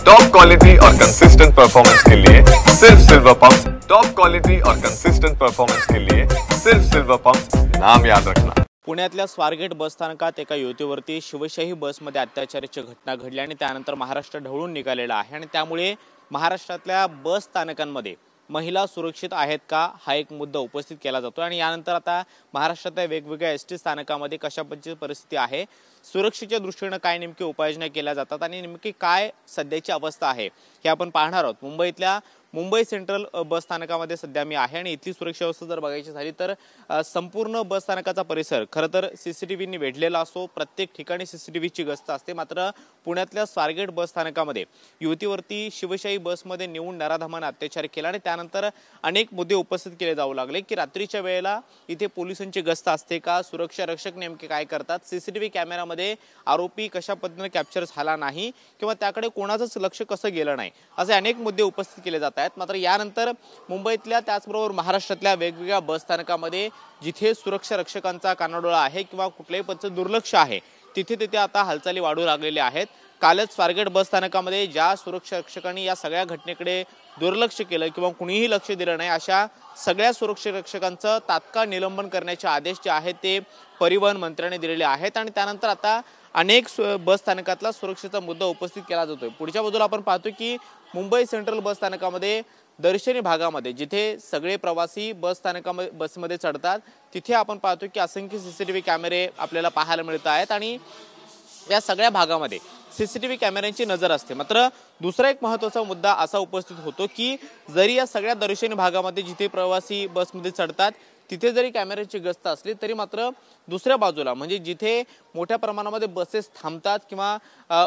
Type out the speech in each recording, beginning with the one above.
Top quality और consistent performance के लिए सिर्फ सिल्वर पंप। टॉप क्वालिटी और कंसिस्टेंट परफॉर्मेंस के लिए सिर्फ सिल्वर पंप, नाम याद रखना। पुण्यातल्या स्वारगेट बस स्थानकात एका युवतीवरती शिवशाही बसमध्ये अत्याचाराची घटना घडली आणि त्यानंतर महाराष्ट्र ढवळून निघालेला आहे आणि त्यामुळे महाराष्ट्रातल्या बस स्थानकांमध्ये महिला सुरक्षित आहेत का हा एक मुद्दा उपस्थित केला जातो आणि यानंतर आता महाराष्ट्रातल्या वेगवेगळ्या एसटी स्थानकामध्ये कशा पद्धतीची परिस्थिती आहे, सुरक्षेच्या दृष्टीने काय नेमकी उपाययोजना केल्या जातात आणि नेमकी काय सध्याची अवस्था आहे हे आपण पाहणार आहोत। मुंबईतल्या मुंबई सेंट्रल बस स्थानकामध्ये सध्या मी आहे आणि इथली सुरक्षा व्यवस्था जर बघायची झाली तर संपूर्ण बस स्थानकाचा परिसर खरं तर सीसीटीव्हीनी वेढलेला असतो। प्रत्येक ठिकाणी सीसीटीव्हीची गस्त असते। मात्र पुण्यातल्या स्वारगेट बस स्थानकामध्ये युवतीवरती शिवशाही बसमध्ये नेऊन नराधमाने अत्याचार केला आणि त्यानंतर अनेक मुद्दे उपस्थित केले जाऊ लागले की रात्रीच्या वेळेला इथे पोलिसांची गस्त असते का, सुरक्षा रक्षक नेमके काय करतात, सीसीटीव्ही कॅमेरामध्ये आरोपी कशा पद्धतीने कॅप्चर झाला नाही किंवा त्याकडे कोणाचंच लक्ष कसं गेलं नाही, असे अनेक मुद्दे उपस्थित केले जातात। मात्र यानंतर मुंबईतल्या त्याचबरोबर महाराष्ट्रातल्या वेगवेगळ्या बस स्थानकामध्ये जिथे सुरक्षा रक्षकांचा कानाडोळा आहे किंवा कुठल्याही पद्धतीचं दुर्लक्ष आहे तिथे आता हालचाली वाढू लागलेल्या आहेत। कालच स्वारगेट बस स्थानकामध्ये ज्या सुरक्षा रक्षकांनी या सगळ्या घटनेकडे दुर्लक्ष केलं किंवा कुणीही लक्ष दिलं नाही अशा सगळ्या सुरक्षा रक्षकांचं तात्काळ निलंबन करण्याचे आदेश जे आहेत ते परिवहन मंत्र्यांनी दिलेले आहेत आणि त्यानंतर आता अनेक बस स्थानकातला सुरक्षेचा मुद्दा उपस्थित केला जातोय। पुढच्या बाजूला आपण पाहतो की मुंबई सेंट्रल बस स्थानकामध्ये दर्शनी भागामध्ये जिथे सगळे प्रवासी बसमध्ये चढतात तिथे आपण पाहतो की असंख्य सीसीटीव्ही कॅमेरे आपल्याला पाहायला मिळत आहेत आणि या सगळ्या भागामध्ये सीसीटीव्ही कॅमेऱ्यांची नजर असते। मात्र दुसरा एक महत्त्वाचा मुद्दा असा उपस्थित होतो की जरी या सगळ्या दर्शनी भागामध्ये जिथे प्रवासी बसमध्ये चढतात तिथे जरी कॅमेऱ्याची गस्त असली तरी मात्र दुसऱ्या बाजूला म्हणजे जिथे मोठ्या प्रमाणामध्ये बसेस थांबतात किंवा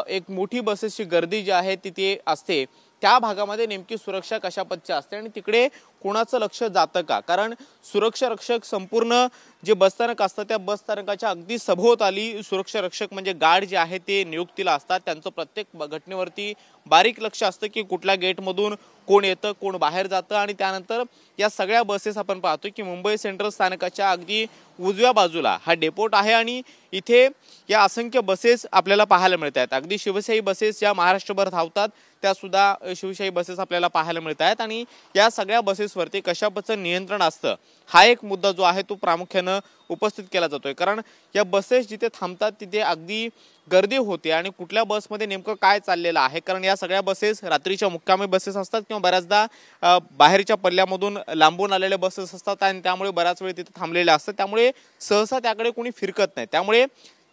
एक मोठी बसेसची गर्दी जी आहे तिथे असते त्या भागामध्ये नेमकी सुरक्षा कशा पद्धतीची असते आणि तिकडे कोणाचं लक्ष जातं का, कारण सुरक्षा रक्षक संपूर्ण जे बसस्थानक असतं त्या बसस्थानकाच्या अगदी सभोवताली सुरक्षा रक्षक म्हणजे गार्ड जे आहे ते नियुक्तीला असतात। त्यांचं प्रत्येक घटनेवरती बारीक लक्ष असतं की कुठल्या गेटमधून कोण येतं कोण बाहेर जातं आणि त्यानंतर या सगळ्या बसेस आपण पाहतो की मुंबई सेंट्रल स्थानकाच्या अगदी उजव्या बाजूला हा डेपोट आहे आणि इथे या असंख्य बसेस आपल्याला पाहायला मिळत आहेत। अगदी शिवशाही बसेस ज्या महाराष्ट्रभर धावतात त्या सुद्धा शिवशाही बसेस आपल्याला पाहायला मिळत आहेत आणि या सगळ्या बसेसवरती कशा पद्धतीचं नियंत्रण असतं हा एक मुद्दा जो आहे तो प्रामुख्याने उपस्थित केला जातोय। कारण या बसेस जिथे थांबतात तिथे अगदी गर्दी होते आणि कुठल्या बसमध्ये नेमकं काय चाललेलं आहे, कारण या सगळ्या बसेस रात्रीच्या मुक्कामी बसेस असतात किंवा बऱ्याचदा बाहेरच्या पल्ल्यामधून लांबून आलेल्या बसेस असतात आणि त्यामुळे बराच वेळ तिथे थांबलेल्या असतात, त्यामुळे सहसा त्याकडे कोणी फिरकत नाही। त्यामुळे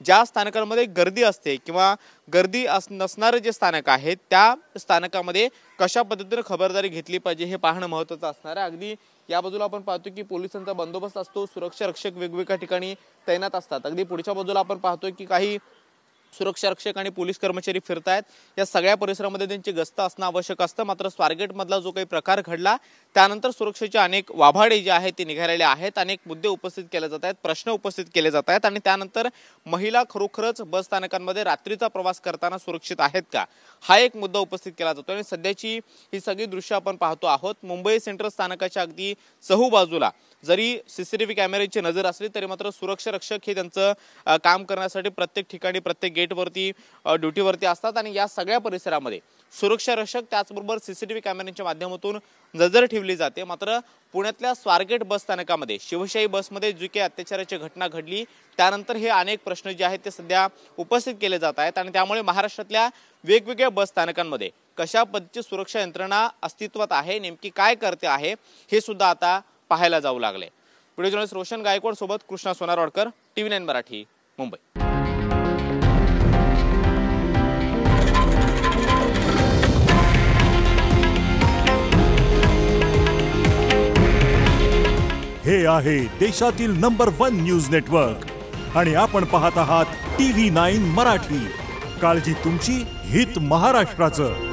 ज्या स्थानकांमध्ये गर्दी असते किंवा गर्दी नसणारे जे स्थानक आहेत त्या स्थानकामध्ये कशा पद्धतीने खबरदारी घेतली पाहिजे हे पाहणं महत्त्वाचं असणार आहे। अगदी या बाजूला आपण पाहतो की पोलिसांचा बंदोबस्त असतो, सुरक्षा रक्षक वेगवेगळ्या ठिकाणी तैनात असतात। अगदी पुढच्या बाजूला आपण पाहतोय की काही सुरक्षा रक्षक आणि पोलीस कर्मचारी फिरतायत। या सगळ्या परिसरामध्ये त्यांची गस्त असणं आवश्यक असतं। मात्र स्वारगेट मधला जो काही प्रकार घडला त्यानंतर सुरक्षेचे अनेक वाभाडे जे आहेत ते निघालेले आहेत, अनेक मुद्दे उपस्थित केले जात आहेत, प्रश्न उपस्थित केले जात आहेत आणि त्यानंतर महिला खरोखरच बस स्थानकांमध्ये रात्रीचा प्रवास करताना सुरक्षित आहेत का हा एक मुद्दा उपस्थित केला जातो आणि सध्याची ही सगळी दृश्य आपण पाहतो आहोत। मुंबई सेंट्रल स्थानकाच्या अगदी चहूबाजूला जरी सीसीटीव्ही कॅमेऱ्याची नजर असली तरी मात्र सुरक्षा रक्षक हे त्यांचं काम करण्यासाठी प्रत्येक ठिकाणी प्रत्येक गेटवरती ड्युटीवरती असतात आणि या सगळ्या परिसरामध्ये सुरक्षा रक्षक त्याचबरोबर सीसीटीव्ही कॅमेऱ्यांच्या माध्यमातून नजर ठेवली जाते। मात्र पुण्यातल्या स्वारगेट बस स्थानकामध्ये शिवशाही बसमध्ये जी काही अत्याचाराची घटना घडली त्यानंतर हे अनेक प्रश्न जे आहेत ते सध्या उपस्थित केले जात आहेत आणि त्यामुळे महाराष्ट्रातल्या वेगवेगळ्या बस स्थानकांमध्ये कशा पद्धतीची सुरक्षा यंत्रणा अस्तित्वात आहे, नेमकी काय करते आहे हे सुद्धा आता पाहायला जाऊ लागले। व्हिडिओ जर्नलिस्ट रोशन गायकवाड सोबत कृष्णा सोनारवाडकर, TV9 मराठी, मुंबई। हे आहे देशातील नंबर 1 न्यूज नेटवर्क आणि आपण पाहत आहात TV9 मराठी। काळजी तुमची, हित महाराष्ट्राचं।